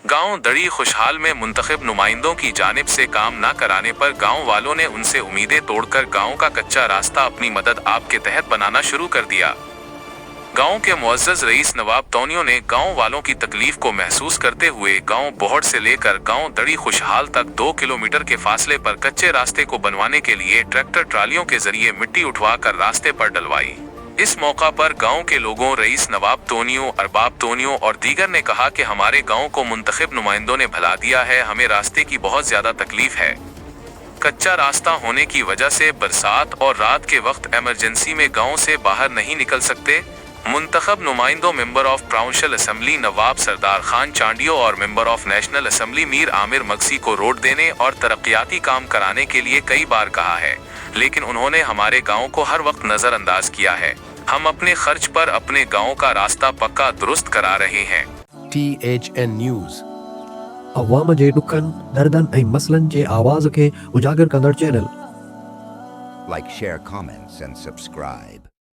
गांव दड़ी खुशहाल में मुंतखब नुमाइंदों की जानिब से काम न कराने पर गांव वालों ने उनसे उम्मीदें तोड़कर गांव का कच्चा रास्ता अपनी मदद आप के तहत बनाना शुरू कर दिया। गांव के मुअज़्ज़ज़ रईस नवाब तोनियो ने गांव वालों की तकलीफ को महसूस करते हुए गांव बोहड़ से लेकर गांव दड़ी खुशहाल तक 2 किलोमीटर के फासले पर कच्चे रास्ते को बनवाने के लिए ट्रैक्टर ट्रालियों के जरिए मिट्टी उठवाकर रास्ते पर डलवाई। इस मौका पर गांव के लोगों रईस नवाब तोनियो, अरबाब तोनियो और दीगर ने कहा कि हमारे गांव को मुंतखब नुमाइंदों ने भुला दिया है, हमें रास्ते की बहुत ज्यादा तकलीफ है। कच्चा रास्ता होने की वजह से बरसात और रात के वक्त इमरजेंसी में गांव से बाहर नहीं निकल सकते। मुंतखब नुमाइंदों member of provincial assembly Nawab Sardar Khan Chandio और member of national assembly Mir Amir Magsi को रोड देने और तरक्याती काम कराने के लिए कई बार कहा है, लेकिन उन्होंने हमारे गांव को हर वक्त नजरअंदाज किया है। हम अपने खर्च पर अपने गांव का रास्ता पक्का दुरुस्त करा रहे हैं। THN न्यूज़ अवाम जे ॾुखनि दर्दनि ऐं मसइलनि जे आवाज़ खे उजागर कंदड़ channel. Like, share, comments, and subscribe.